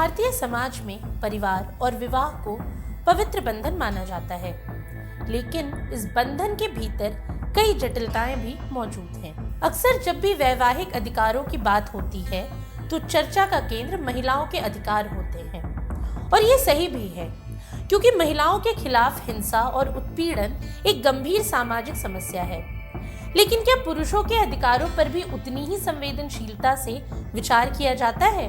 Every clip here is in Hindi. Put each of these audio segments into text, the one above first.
भारतीय समाज में परिवार और विवाह को पवित्र बंधन माना जाता है, लेकिन इस बंधन के भीतर कई जटिलताएं भी मौजूद हैं। अक्सर जब भी वैवाहिक अधिकारों की बात होती है तो चर्चा का केंद्र महिलाओं के अधिकार होते हैं, और ये सही भी है क्योंकि महिलाओं के खिलाफ हिंसा और उत्पीड़न एक गंभीर सामाजिक समस्या है। लेकिन क्या पुरुषों के अधिकारों पर भी उतनी ही संवेदनशीलता से विचार किया जाता है?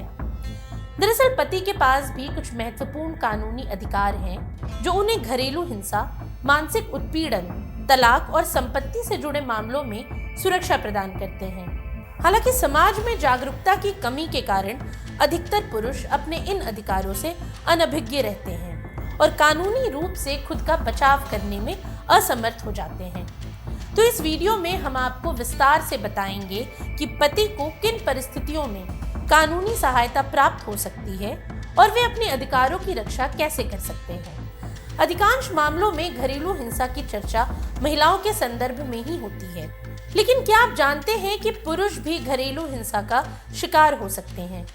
दरअसल पति के पास भी कुछ महत्वपूर्ण कानूनी अधिकार हैं जो उन्हें घरेलू हिंसा, मानसिक उत्पीड़न, तलाक और संपत्ति से जुड़े मामलों में सुरक्षा प्रदान करते हैं। हालांकि समाज में जागरूकता की कमी के कारण अधिकतर पुरुष अपने इन अधिकारों से अनभिज्ञ रहते हैं और कानूनी रूप से खुद का बचाव करने में असमर्थ हो जाते हैं। तो इस वीडियो में हम आपको विस्तार से बताएंगे कि पति को किन परिस्थितियों में कानूनी सहायता प्राप्त हो सकती है और वे अपने अधिकारों की रक्षा कैसे कर सकते हैं। अधिकांश मामलों में घरेलू हिंसा की चर्चा महिलाओं के संदर्भ में ही होती है, लेकिन क्या आप जानते हैं कि पुरुष भी घरेलू हिंसा का शिकार हो सकते हैं?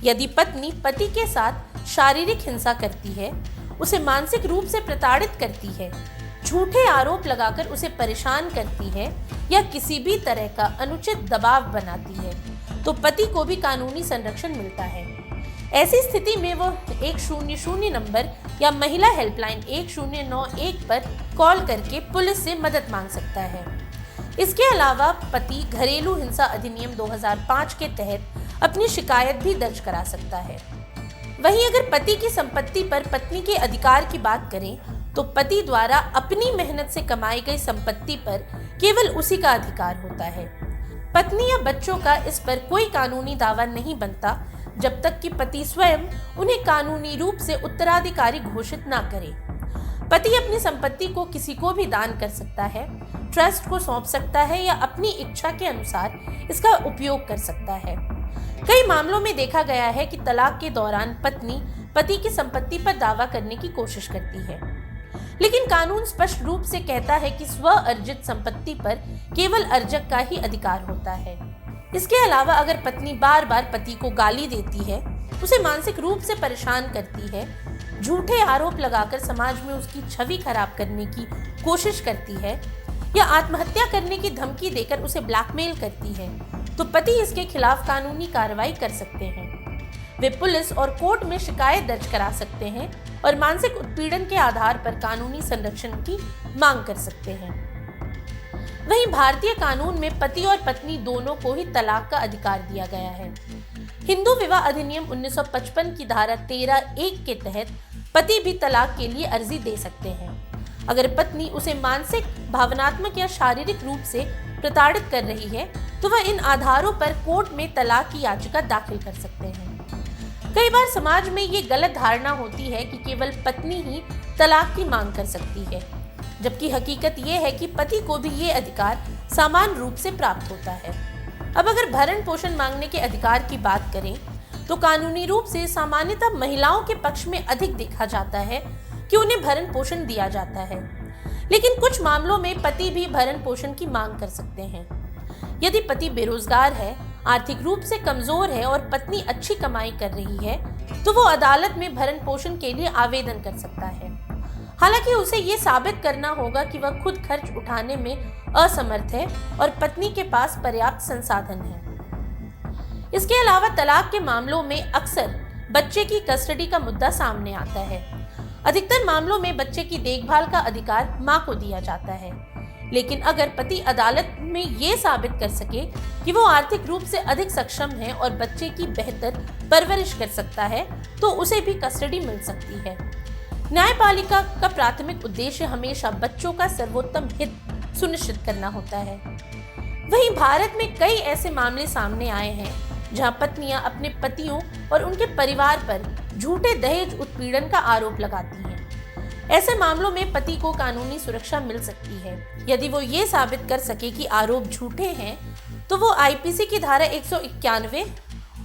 यदि पत्नी पति के साथ शारीरिक हिंसा करती है, उसे मानसिक रूप से प्रताड़ित करती है, झूठे आरोप लगाकर उसे परेशान करती है या किसी भी तरह का अनुचित दबाव बनाती है, तो पति को भी कानूनी संरक्षण मिलता है। ऐसी स्थिति में वो 100 नंबर या महिला हेल्पलाइन 1091 पर कॉल करके पुलिस से मदद मांग सकता है। इसके अलावा पति घरेलू हिंसा अधिनियम 2005 के तहत अपनी शिकायत भी दर्ज करा सकता है। वहीं अगर पति की संपत्ति पर पत्नी के अधिकार की बात करें तो पति द्वारा अपनी मेहनत से कमाई गई संपत्ति पर केवल उसी का अधिकार होता है। पत्नी या बच्चों का इस पर कोई कानूनी दावा नहीं बनता जब तक कि पति स्वयं उन्हें कानूनी रूप से उत्तराधिकारी घोषित ना करे। पति अपनी संपत्ति को किसी को भी दान कर सकता है, ट्रस्ट को सौंप सकता है या अपनी इच्छा के अनुसार इसका उपयोग कर सकता है। कई मामलों में देखा गया है कि तलाक के दौरान पत्नी पति की संपत्ति पर दावा करने की कोशिश करती है, लेकिन कानून स्पष्ट रूप से कहता है कि स्व अर्जित संपत्ति पर केवल अर्जक का ही अधिकार होता है। इसके अलावा अगर पत्नी बार बार पति को गाली देती है, उसे मानसिक रूप से परेशान करती है, झूठे आरोप लगाकर समाज में उसकी छवि खराब करने की कोशिश करती है या आत्महत्या करने की धमकी देकर उसे ब्लैकमेल करती है, तो पति इसके खिलाफ कानूनी कार्रवाई कर सकते हैं। वे पुलिस और कोर्ट में शिकायत दर्ज करा सकते हैं और मानसिक उत्पीड़न के आधार पर कानूनी संरक्षण की मांग कर सकते हैं। वहीं भारतीय कानून में पति और पत्नी दोनों को ही तलाक का अधिकार दिया गया है। हिंदू विवाह अधिनियम 1955 की धारा 13(1) के तहत पति भी तलाक के लिए अर्जी दे सकते हैं अगर पत्नी उसे मानसिक, भावनात्मक या शारीरिक रूप से प्रताड़ित कर रही है, तो वह इन आधारों पर कोर्ट में तलाक की याचिका दाखिल कर सकते हैं। कई बार समाज में ये गलत धारणा होती है कि केवल पत्नी ही तलाक की मांग कर सकती है, जबकि हकीकत ये है कि पति को भी ये अधिकार समान रूप से प्राप्त होता है। अब अगर भरण पोषण मांगने के अधिकार की बात करें तो कानूनी रूप से सामान्यतः महिलाओं के पक्ष में अधिक देखा जाता है कि उन्हें भरण पोषण दिया जाता है, लेकिन कुछ मामलों में पति भी भरण पोषण की मांग कर सकते हैं। यदि पति बेरोजगार है, आर्थिक रूप से कमजोर है और पत्नी अच्छी कमाई कर रही है, तो वो अदालत में भरण पोषण के लिए आवेदन कर सकता है। हालांकि उसे ये साबित करना होगा कि वह खुद खर्च उठाने में असमर्थ है और पत्नी के पास पर्याप्त संसाधन है। इसके अलावा तलाक के मामलों में अक्सर बच्चे की कस्टडी का मुद्दा सामने आता है। अधिकतर मामलों में बच्चे की देखभाल का अधिकार मां को दिया जाता है, लेकिन अगर पति अदालत में ये साबित कर सके कि वो आर्थिक रूप से अधिक सक्षम है और बच्चे की बेहतर परवरिश कर सकता है, तो उसे भी कस्टडी मिल सकती है। न्यायपालिका का प्राथमिक उद्देश्य हमेशा बच्चों का सर्वोत्तम हित सुनिश्चित करना होता है। वहीं भारत में कई ऐसे मामले सामने आए हैं जहां पत्नियां अपने पतियों और उनके परिवार पर झूठे दहेज उत्पीड़न का आरोप लगाती हैं। ऐसे मामलों में पति को कानूनी सुरक्षा मिल सकती है। यदि वो ये साबित कर सके कि आरोप झूठे हैं, तो वो आईपीसी की धारा 191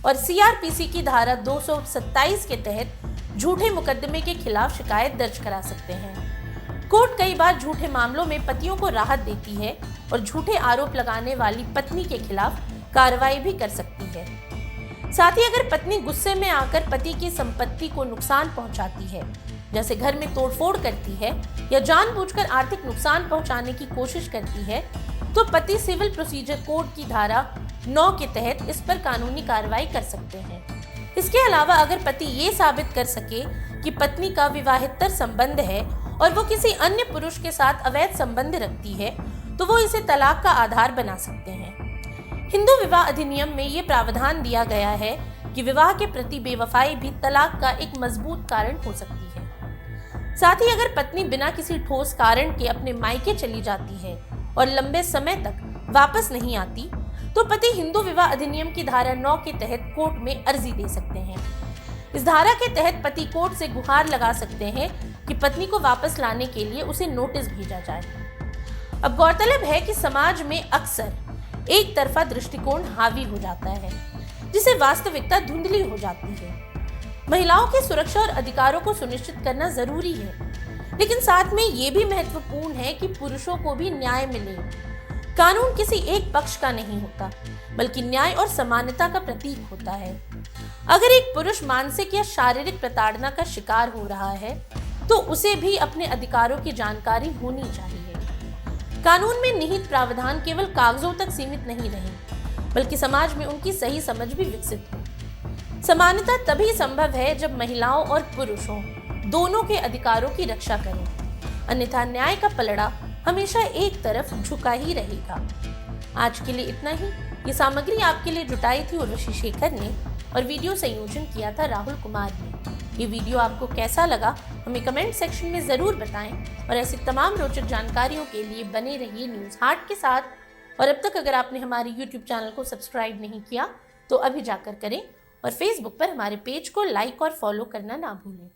और सीआरपीसी की धारा 227 के तहत झूठे मुकदमे के खिलाफ शिकायत दर्ज करा सकते हैं। कोर्ट कई बार झूठे मामलों में पतियों को राहत देती है और झूठे आरोप लगाने वाली पत्नी के खिलाफ कार्रवाई भी कर सकती है। साथ ही अगर पत्नी गुस्से में आकर पति की संपत्ति को नुकसान पहुंचाती है, जैसे घर में तोड़फोड़ करती है या जानबूझकर आर्थिक नुकसान पहुंचाने की कोशिश करती है, तो पति सिविल प्रोसीजर कोड की धारा 9 के तहत इस पर कानूनी कार्रवाई कर सकते हैं। इसके अलावा अगर पति ये साबित कर सके कि पत्नी का विवाहेतर संबंध है और वो किसी अन्य पुरुष के साथ अवैध संबंध रखती है, तो वो इसे तलाक का आधार बना सकते हैं। हिंदू विवाह अधिनियम में ये प्रावधान दिया गया है कि विवाह के प्रति बेवफाई भी तलाक का एक मजबूत कारण हो सकती है। साथ ही अगर पत्नी बिना किसी ठोस कारण के अपने मायके चली जाती है और लंबे समय तक वापस नहीं आती, तो पति हिंदू विवाह अधिनियम की धारा 9 के तहत कोर्ट में अर्जी दे सकते हैं। इस धारा के तहत पति कोर्ट से गुहार लगा सकते हैं कि पत्नी को वापस लाने के लिए उसे नोटिस भेजा जाए। अब गौरतलब है कि समाज में अक्सर एक तरफा दृष्टिकोण हावी हो जाता है, जिसे वास्तविकता धुंधली हो जाती है। महिलाओं की सुरक्षा और अधिकारों को सुनिश्चित करना जरूरी है, लेकिन साथ में ये भी महत्वपूर्ण है कि पुरुषों को भी न्याय मिले। कानून किसी एक पक्ष का नहीं होता, बल्कि न्याय और समानता का प्रतीक होता है। अगर एक पुरुष मानसिक या शारीरिक प्रताड़ना का शिकार हो रहा है, तो उसे भी अपने अधिकारों की जानकारी होनी चाहिए। कानून में निहित प्रावधान केवल कागजों तक सीमित नहीं रहे, बल्कि समाज में उनकी सही समझ भी विकसित हो। समानता तभी संभव है जब महिलाओं और पुरुषों दोनों के अधिकारों की रक्षा करें, अन्यथा न्याय का पलड़ा हमेशा एक तरफ झुका ही रहेगा। आज के लिए इतना ही। ये सामग्री आपके लिए जुटाई थी उर्वशी शेखर ने और वीडियो संयोजन किया था राहुल कुमार ने। ये वीडियो आपको कैसा लगा हमें कमेंट सेक्शन में ज़रूर बताएं और ऐसी तमाम रोचक जानकारियों के लिए बने रहिए न्यूज़ हाट के साथ। और अब तक अगर आपने हमारे YouTube चैनल को सब्सक्राइब नहीं किया तो अभी जाकर करें और फेसबुक पर हमारे पेज को लाइक और फॉलो करना ना भूलें।